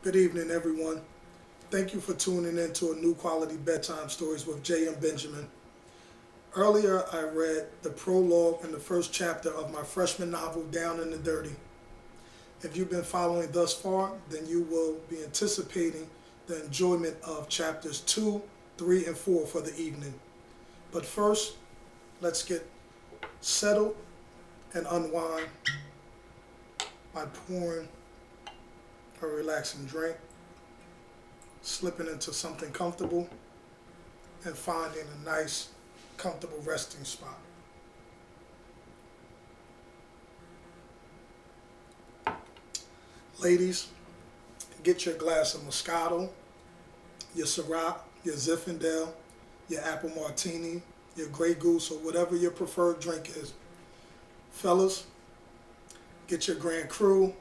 Good evening, everyone. Thank you for tuning in to a new quality bedtime stories with J.M. Benjamin. Earlier, I read the prologue and the first chapter of my freshman novel, Down in the Dirty. If you've been following thus far, then you will be anticipating the enjoyment of chapters 2, 3, and 4 for the evening. But first, let's get settled and unwind by pouring a relaxing drink, slipping into something comfortable, and finding a nice, comfortable resting spot. Ladies, get your glass of Moscato, your Ciroc, your Zinfandel, your apple martini, your Grey Goose, or whatever your preferred drink is. Fellas, get your Grand Cru,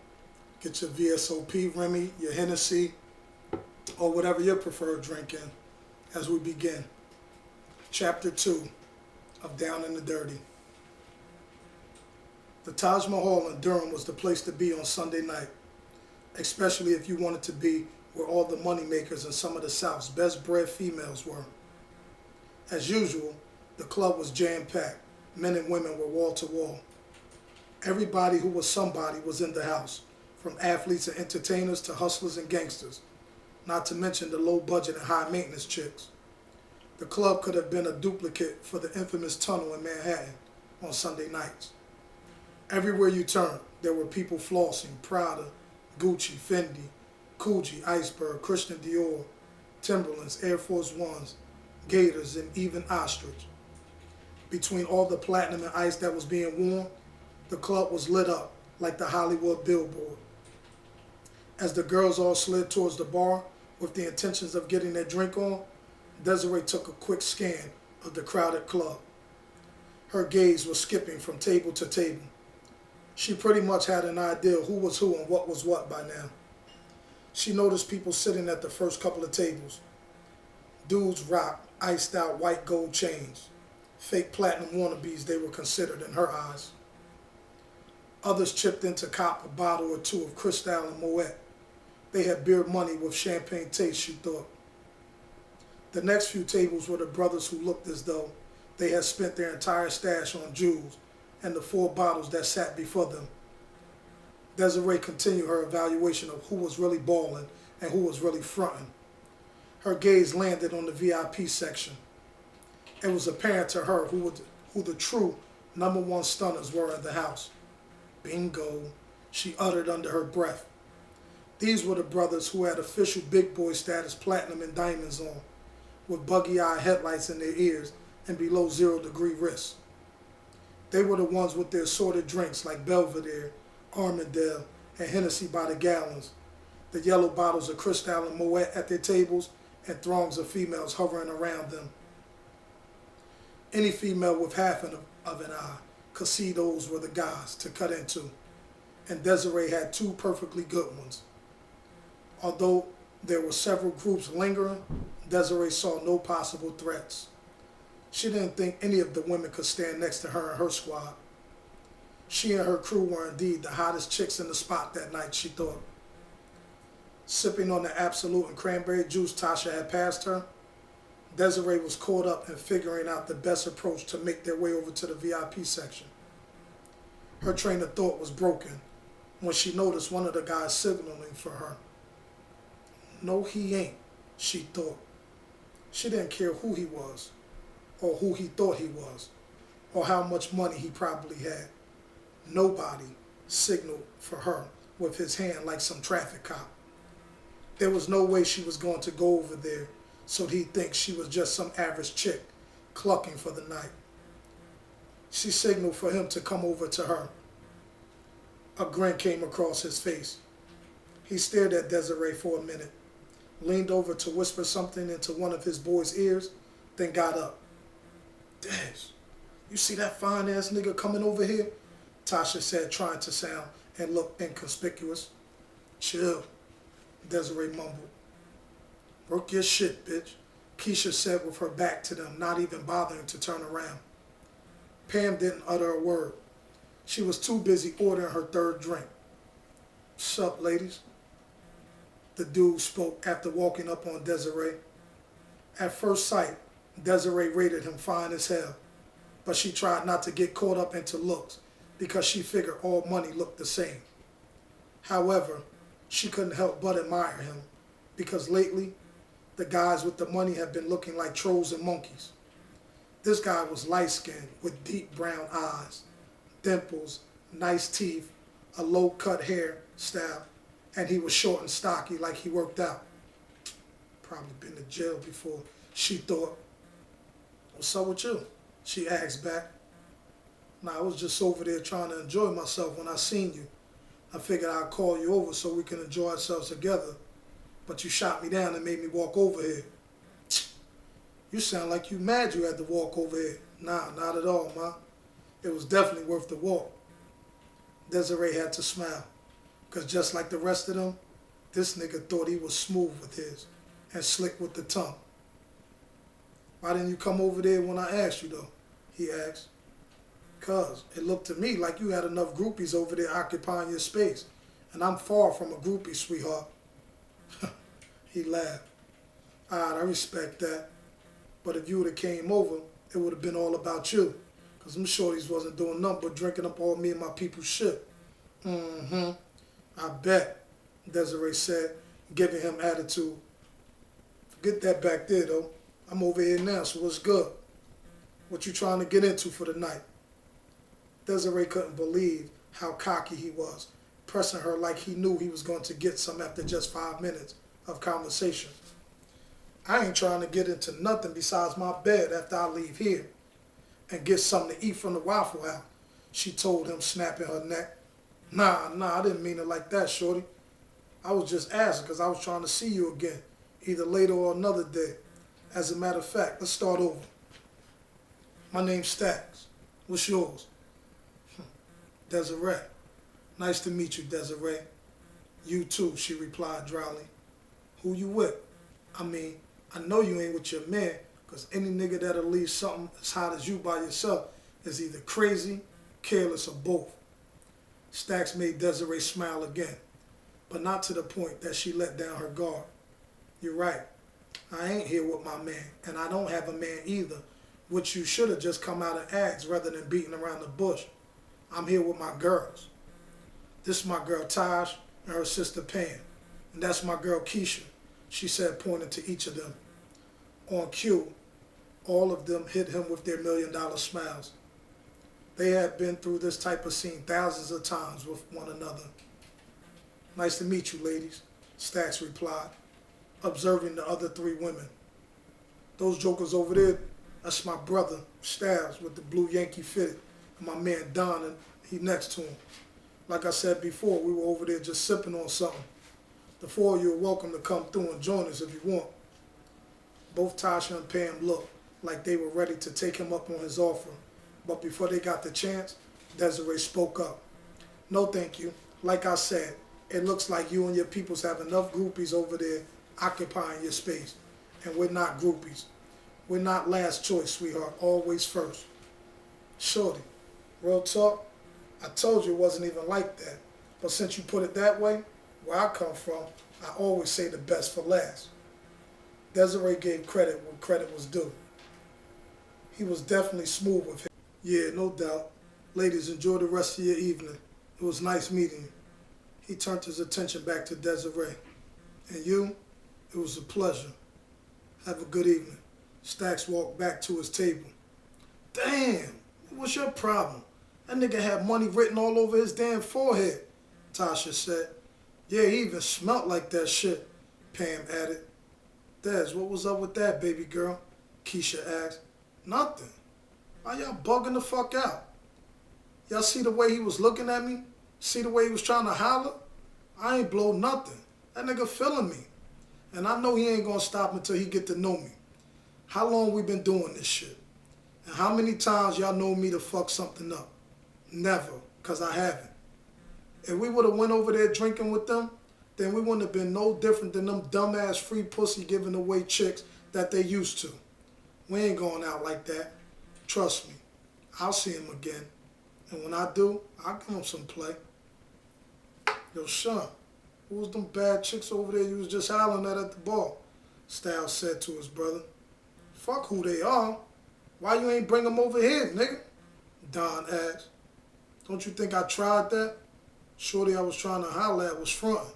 get your VSOP Remy, your Hennessy, or whatever your preferred drink is as we begin. Chapter 2 of Down in the Dirty. The Taj Mahal in Durham was the place to be on Sunday night, especially if you wanted to be where all the moneymakers and some of the South's best bred females were. As usual, the club was jam-packed. Men and women were wall to wall. Everybody who was somebody was in the house, from athletes and entertainers to hustlers and gangsters, not to mention the low-budget and high-maintenance chicks. The club could have been a duplicate for the infamous tunnel in Manhattan on Sunday nights. Everywhere you turned, there were people flossing Prada, Gucci, Fendi, Coogee, Iceberg, Christian Dior, Timberlands, Air Force Ones, Gators, and even Ostrich. Between all the platinum and ice that was being worn, the club was lit up like the Hollywood billboard. As the girls all slid towards the bar with the intentions of getting their drink on, Desiree took a quick scan of the crowded club. Her gaze was skipping from table to table. She pretty much had an idea who was who and what was what by now. She noticed people sitting at the first couple of tables. Dudes rocked iced out white gold chains. Fake platinum wannabes they were considered in her eyes. Others chipped in to cop a bottle or two of Cristal and Moet. They had beer money with champagne taste, she thought. The next few tables were the brothers who looked as though they had spent their entire stash on jewels and the 4 bottles that sat before them. Desiree continued her evaluation of who was really balling and who was really fronting. Her gaze landed on the VIP section. It was apparent to her who the true number one stunners were in the house. Bingo, she uttered under her breath. These were the brothers who had official big boy status platinum and diamonds on, with buggy-eye headlights in their ears and below 0-degree wrists. They were the ones with their assorted drinks like Belvedere, Armadale, and Hennessy by the gallons, the yellow bottles of Cristal and Moet at their tables, and throngs of females hovering around them. Any female with half of an eye could see those were the guys to cut into, and Desiree had 2 perfectly good ones. Although there were several groups lingering, Desiree saw no possible threats. She didn't think any of the women could stand next to her and her squad. She and her crew were indeed the hottest chicks in the spot that night, she thought. Sipping on the Absolute and cranberry juice Tasha had passed her, Desiree was caught up in figuring out the best approach to make their way over to the VIP section. Her train of thought was broken when she noticed one of the guys signaling for her. No, he ain't, she thought. She didn't care who he was, or who he thought he was, or how much money he probably had. Nobody signaled for her with his hand like some traffic cop. There was no way she was going to go over there so he'd think she was just some average chick clucking for the night. She signaled for him to come over to her. A grin came across his face. He stared at Desiree for a minute, leaned over to whisper something into one of his boys' ears, then got up. Des, you see that fine-ass nigga coming over here? Tasha said, trying to sound and look inconspicuous. Chill, Desiree mumbled. Work your shit, bitch, Keisha said with her back to them, not even bothering to turn around. Pam didn't utter a word. She was too busy ordering her third drink. Sup, ladies? the dude spoke after walking up on Desiree. At first sight, Desiree rated him fine as hell, but she tried not to get caught up into looks because she figured all money looked the same. However, she couldn't help but admire him because lately, the guys with the money have been looking like trolls and monkeys. This guy was light-skinned with deep brown eyes, dimples, nice teeth, a low-cut hair style, and he was short and stocky like he worked out. Probably been to jail before, she thought. What's up with you? She asked back. Nah, I was just over there trying to enjoy myself when I seen you. I figured I'd call you over so we can enjoy ourselves together, but you shot me down and made me walk over here. You sound like you mad you had to walk over here. Nah, not at all, ma. It was definitely worth the walk. Desiree had to smile, because just like the rest of them, this nigga thought he was smooth with his and slick with the tongue. Why didn't you come over there when I asked you, though? He asked. Cuz it looked to me like you had enough groupies over there occupying your space, and I'm far from a groupie, sweetheart. He laughed. Alright, I respect that. But if you would have came over, it would have been all about you. Because them shorties wasn't doing nothing but drinking up all me and my people's shit. I bet, Desiree said, giving him attitude. Forget that back there, though. I'm over here now, so what's good? What you trying to get into for the night? Desiree couldn't believe how cocky he was, pressing her like he knew he was going to get some after just 5 minutes of conversation. I ain't trying to get into nothing besides my bed after I leave here and get something to eat from the Waffle House, she told him, snapping her neck. Nah, I didn't mean it like that, shorty. I was just asking because I was trying to see you again, either later or another day. As a matter of fact, let's start over. My name's Stacks. What's yours? Desiree. Nice to meet you, Desiree. You too, she replied dryly. Who you with? I mean, I know you ain't with your man, because any nigga that'll leave something as hot as you by yourself is either crazy, careless, or both. Stacks made Desiree smile again, but not to the point that she let down her guard. You're right. I ain't here with my man, and I don't have a man either, which you should have just come out and asked rather than beating around the bush. I'm here with my girls. This is my girl Taj and her sister Pam, and that's my girl Keisha, she said, pointing to each of them. On cue, all of them hit him with their $1 million smiles. They had been through this type of scene thousands of times with one another. Nice to meet you, ladies, Stacks replied, observing the other 3 women. Those jokers over there, that's my brother, Styles, with the blue Yankee fitted, and my man Don, and he next to him. Like I said before, we were over there just sipping on something. The 4 of you are welcome to come through and join us if you want. Both Tasha and Pam looked like they were ready to take him up on his offer, but before they got the chance, Desiree spoke up. No thank you. Like I said, it looks like you and your peoples have enough groupies over there occupying your space, and we're not groupies. We're not last choice, sweetheart, always first. Shorty, real talk, I told you it wasn't even like that, but since you put it that way, where I come from, I always say the best for last. Desiree gave credit when credit was due. He was definitely smooth with him. Yeah, no doubt. Ladies, enjoy the rest of your evening. It was nice meeting you. He turned his attention back to Desiree. And you, it was a pleasure. Have a good evening. Stacks walked back to his table. Damn, what's your problem? That nigga had money written all over his damn forehead, Tasha said. Yeah, he even smelt like that shit, Pam added. Des, what was up with that, baby girl? Keisha asked. Nothing. Why y'all bugging the fuck out? Y'all see the way he was looking at me? See the way he was trying to holler? I ain't blow nothing. That nigga feeling me. And I know he ain't gonna stop until he get to know me. How long we been doing this shit? And how many times y'all know me to fuck something up? Never, cause I haven't. If we would have went over there drinking with them, then we wouldn't have been no different than them dumbass free pussy giving away chicks that they used to. We ain't going out like that. Trust me. I'll see him again. And when I do, I'll give him some play. Yo, Sean, Who was them bad chicks over there you was just hollering at the bar? Styles said to his brother. Fuck who they are. Why you ain't bring them over here, nigga? Don asked. Don't you think I tried that? Shorty I was trying to holler at was frontin',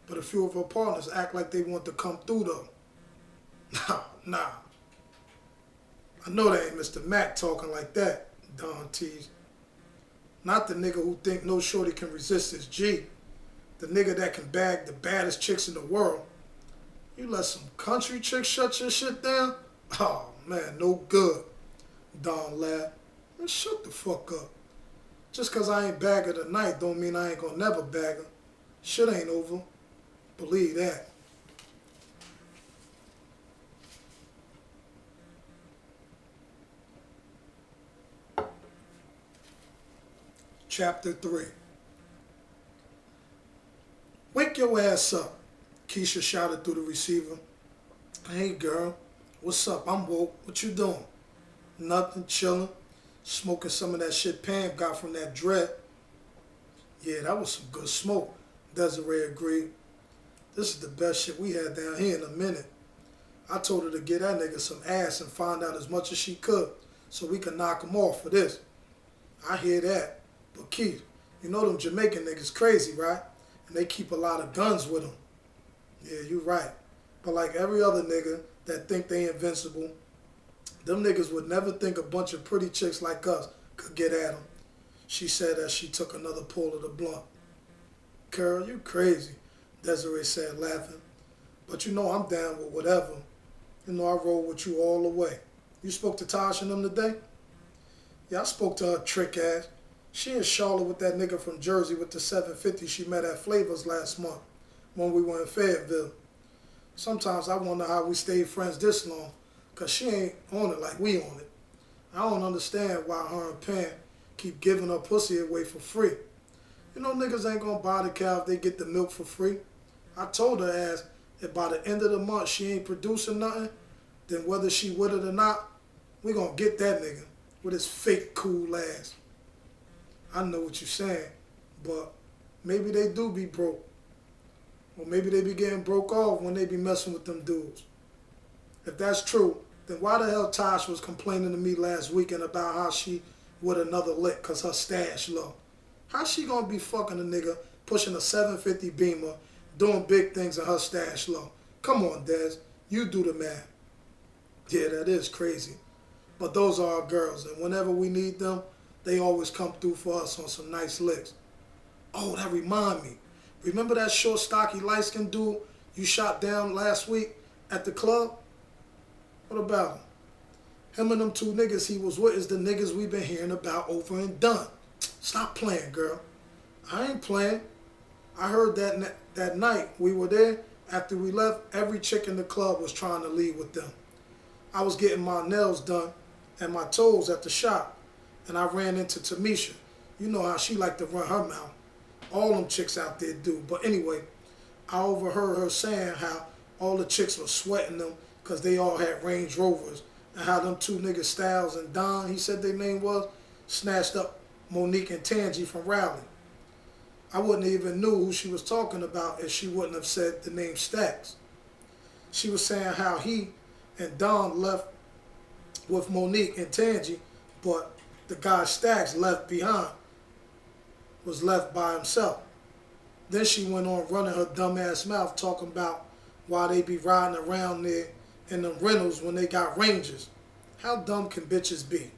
but a few of her partners act like they want to come through though. Nah. I know that ain't Mr. Mac talking like that, Don teased. Not the nigga who think no shorty can resist his G. The nigga that can bag the baddest chicks in the world. You let some country chicks shut your shit down? Oh man, no good. Don laughed. Man, shut the fuck up. Just cause I ain't bag her tonight don't mean I ain't gonna never bag her. Shit ain't over. Believe that. Chapter 3. Wake your ass up, Keisha shouted through the receiver. Hey girl, what's up? I'm woke. What you doing? Nothing, chilling. Smoking some of that shit Pam got from that dread. Yeah, that was some good smoke, Desiree agreed. This is the best shit we had down here in a minute. I told her to get that nigga some ass and find out as much as she could so we can knock him off for this. I hear that. But Keith, you know them Jamaican niggas crazy, right? And they keep a lot of guns with them. Yeah, you right. But like every other nigga that think they invincible, them niggas would never think a bunch of pretty chicks like us could get at them, she said as she took another pull of the blunt. Girl, you crazy, Desiree said, laughing. But you know I'm down with whatever. You know I roll with you all the way. You spoke to Tosh and them today? Yeah, I spoke to her trick ass. She in Charlotte with that nigga from Jersey with the 750 she met at Flavors last month when we were in Fayetteville. Sometimes I wonder how we stayed friends this long, because she ain't on it like we on it. I don't understand why her and Pam keep giving her pussy away for free. You know niggas ain't gonna buy the cow if they get the milk for free. I told her ass if by the end of the month she ain't producing nothing, then whether she with it or not, we gonna get that nigga with his fake cool ass. I know what you're saying, but maybe they do be broke. Or maybe they be getting broke off when they be messing with them dudes. If that's true, then why the hell Tosh was complaining to me last weekend about how she with another lick because her stash low? How's she gonna be fucking a nigga pushing a 750 Beamer, doing big things and her stash low? Come on, Des, you do the math. Yeah, that is crazy. But those are our girls, and whenever we need them, they always come through for us on some nice licks. Oh, that remind me. Remember that short, stocky, light-skinned dude you shot down last week at the club? What about him? Him and them two niggas he was with is the niggas we been hearing about over and done. Stop playing, girl. I ain't playing. I heard that night we were there, after we left, every chick in the club was trying to leave with them. I was getting my nails done and my toes at the shop, and I ran into Tamisha. You know how she like to run her mouth. All them chicks out there do. But anyway, I overheard her saying how all the chicks were sweating them because they all had Range Rovers, and how them two niggas, Styles and Don, he said their name was, snatched up Monique and Tangi from Raleigh. I wouldn't even knew who she was talking about if she wouldn't have said the name Stacks. She was saying how he and Don left with Monique and Tangi, but the guy Stacks left behind was left by himself. Then she went on running her dumbass mouth talking about why they be riding around there in them rentals when they got Rangers. How dumb can bitches be?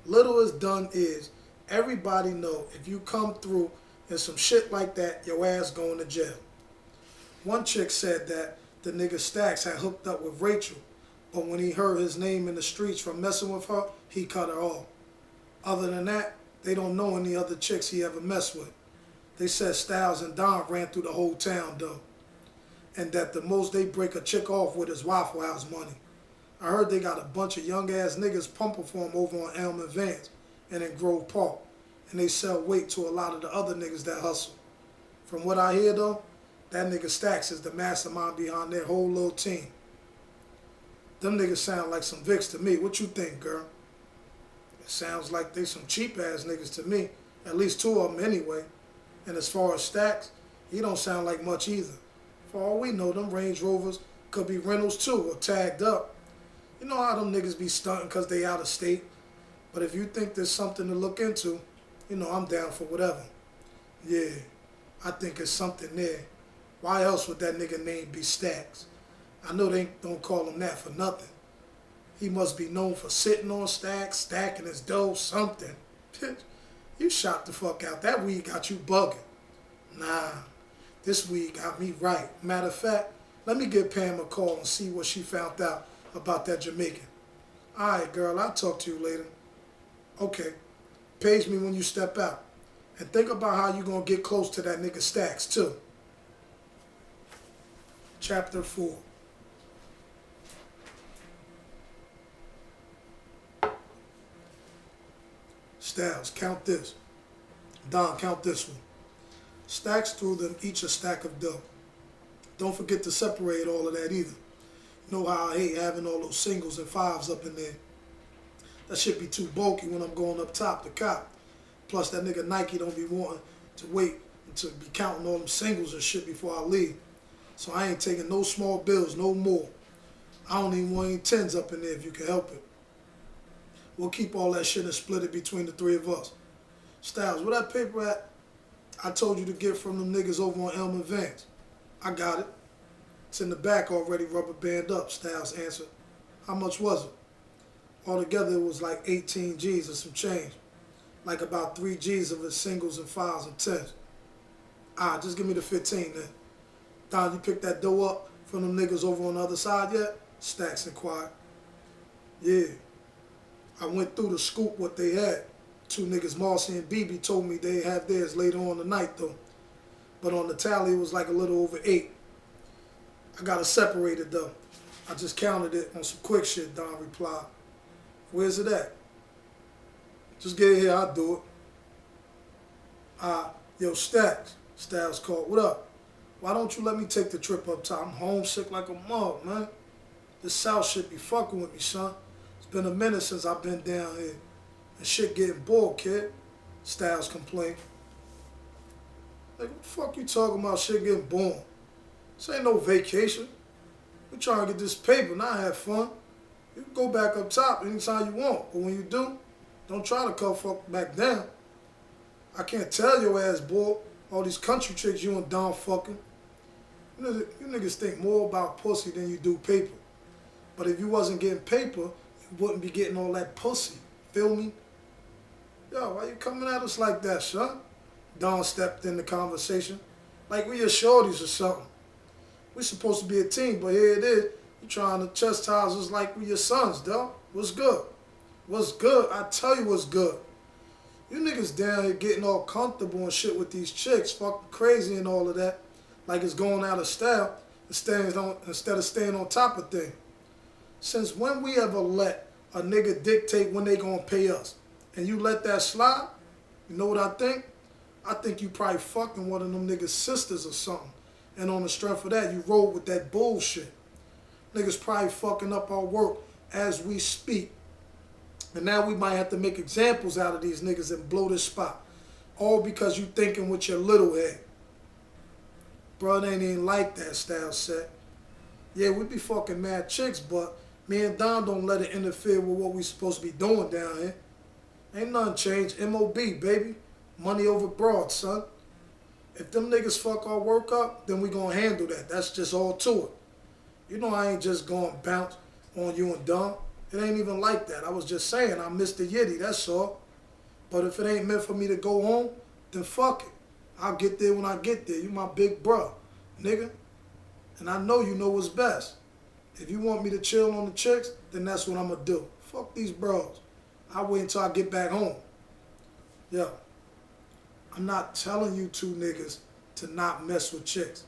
Little as done is, everybody know if you come through and some shit like that, your ass going to jail. One chick said that the nigga Stacks had hooked up with Rachel, but when he heard his name in the streets from messing with her, he cut her off. Other than that, they don't know any other chicks he ever messed with. They said Styles and Don ran through the whole town though, and that the most they break a chick off with is Waffle House money. I heard they got a bunch of young ass niggas pumping for them over on Elm and Vance and in Grove Park, and they sell weight to a lot of the other niggas that hustle. From what I hear though, that nigga Stacks is the mastermind behind their whole little team. Them niggas sound like some Vicks to me. What you think, girl? It sounds like they some cheap ass niggas to me. At least two of them anyway. And as far as Stacks, He don't sound like much either. For all we know, them Range Rovers could be rentals too or tagged up. You know how them niggas be stunting because they out of state. But if you think there's something to look into, you know I'm down for whatever. Yeah, I think it's something there. Why else would that nigga name be Stacks? I know they don't call him that for nothing. He must be known for sitting on stacks, stacking his dough, something. You shot the fuck out. That weed got you bugging. Nah, this weed got me right. Matter of fact, let me give Pam a call and see what she found out about that Jamaican. All right, girl, I'll talk to you later. Okay, page me when you step out. And think about how you gonna get close to that nigga Stacks, too. Chapter 4. Styles, count this. Don, count this one. Stacks threw them each a stack of dough. Don't forget to separate all of that either. You know how I hate having all those singles and fives up in there. That shit be too bulky when I'm going up top to cop. Plus that nigga Nike don't be wanting to wait to be counting all them singles and shit before I leave. So I ain't taking no small bills, no more. I don't even want any tens up in there if you can help it. We'll keep all that shit and split it between the three of us. Styles, where that paper at? I told you to get from them niggas over on Elm and Vance. I got it. It's in the back already, rubber band up, Styles answered. How much was it? Altogether, it was like 18 G's or some change. Like about 3 G's of it singles and fives and tens. Just give me the 15 then. Don, you picked that dough up from them niggas over on the other side yet? Stacks inquired. Yeah. I went through to scoop what they had. 2 niggas, Marcy and BB, told me they have theirs later on tonight though. But on the tally, it was like a little over 8. I got it separated though. I just counted it on some quick shit, Don replied. Where's it at? Just get it here, I'll do it. Yo, Stacks, Styles called. What up? Why don't you let me take the trip up top? I'm homesick like a mug, man. This South shit be fucking with me, son. It's been a minute since I've been down here. And shit getting bored, kid. Styles complained. Like, what the fuck you talking about shit getting bored? This ain't no vacation. We trying to get this paper, not have fun. You can go back up top anytime you want, but when you do, don't try to come fuck back down. I can't tell your ass, boy, all these country chicks you and Don fucking. You niggas think more about pussy than you do paper. But if you wasn't getting paper, you wouldn't be getting all that pussy. Feel me? Yo, why you coming at us like that, son? Don stepped in the conversation. Like we your shorties or something. We supposed to be a team, but here it is. You trying to chastise us like we your sons, dawg. What's good? What's good? I tell you what's good. You niggas down here getting all comfortable and shit with these chicks, fucking crazy and all of that, like it's going out of style instead of staying on top of things. Since when we ever let a nigga dictate when they gonna pay us? And you let that slide? You know what I think? I think you probably fucking one of them niggas' sisters or something. And on the strength of that, you roll with that bullshit. Niggas probably fucking up our work as we speak. And now we might have to make examples out of these niggas and blow this spot. All because you thinking with your little head. Bro, it ain't even like that, Styles said. Yeah, we be fucking mad chicks, but me and Don don't let it interfere with what we supposed to be doing down here. Ain't nothing changed. MOB, baby. Money over broad, son. If them niggas fuck our work up, then we gonna handle that. That's just all to it. You know I ain't just gonna bounce on you and Don. It ain't even like that. I was just saying I missed the yitty, that's all. But if it ain't meant for me to go home, then fuck it. I'll get there when I get there. You my big bro, nigga. And I know you know what's best. If you want me to chill on the chicks, then that's what I'm gonna do. Fuck these bros. I'll wait until I get back home. Yo, I'm not telling you two niggas to not mess with chicks.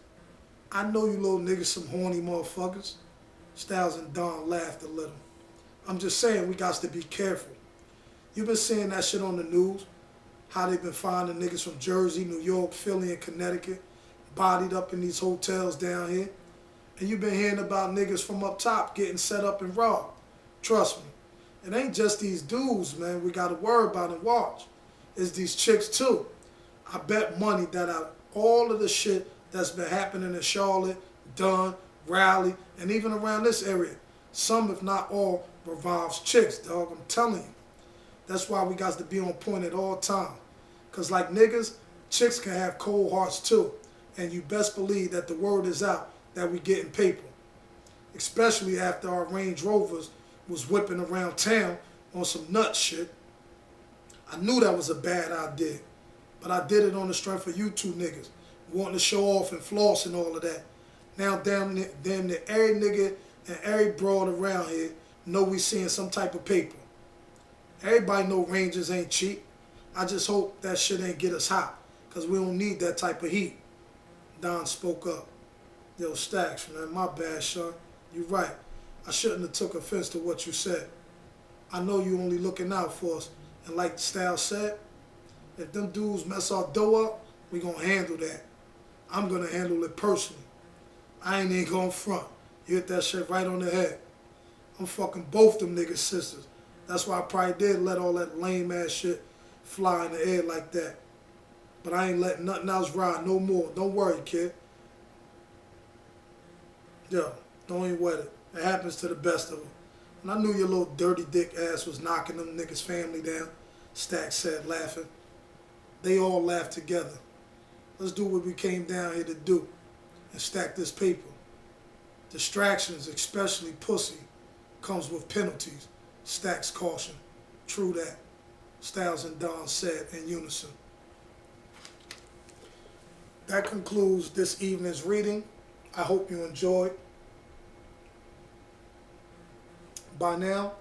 I know you little niggas some horny motherfuckers. Styles and Don laughed a little. I'm just saying we got to be careful. You been seeing that shit on the news, how they been finding niggas from Jersey, New York, Philly, and Connecticut, bodied up in these hotels down here. And you been hearing about niggas from up top getting set up and robbed. Trust me, it ain't just these dudes, man, we got to worry about and watch. It's these chicks too. I bet money that all of the shit that's been happening in Charlotte, Dunn, Raleigh, and even around this area. Some, if not all, revolves chicks, dog. I'm telling you. That's why we got to be on point at all times. Because like niggas, chicks can have cold hearts too. And you best believe that the word is out that we getting paper. Especially after our Range Rovers was whipping around town on some nut shit. I knew that was a bad idea. But I did it on the strength of you two niggas. Wanting to show off and floss and all of that. Now damn near every nigga and every broad around here know we seeing some type of paper. Everybody know Rangers ain't cheap. I just hope that shit ain't get us hot. Because we don't need that type of heat. Don spoke up. Yo, Stacks, man, my bad, son. You right. I shouldn't have took offense to what you said. I know you only looking out for us. And like Styles said, if them dudes mess our dough up, we gonna handle that. I'm gonna handle it personally. I ain't even gonna front. You hit that shit right on the head. I'm fucking both them niggas' sisters. That's why I probably did let all that lame ass shit fly in the air like that. But I ain't letting nothing else ride no more. Don't worry, kid. Yo, don't even wet it. It happens to the best of them. And I knew your little dirty dick ass was knocking them niggas' family down, Stack said, laughing. They all laughed together. Let's do what we came down here to do and stack this paper. Distractions, especially pussy, comes with penalties. Stack's caution. True that. Styles and Don said in unison. That concludes this evening's reading. I hope you enjoyed. By now,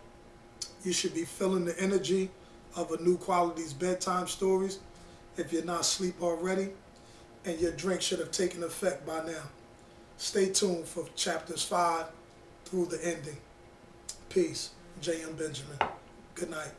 you should be feeling the energy of A New Quality's bedtime stories if you're not asleep already, and your drink should have taken effect by now. Stay tuned for chapters 5 through the ending. Peace. J.M. Benjamin. Good night.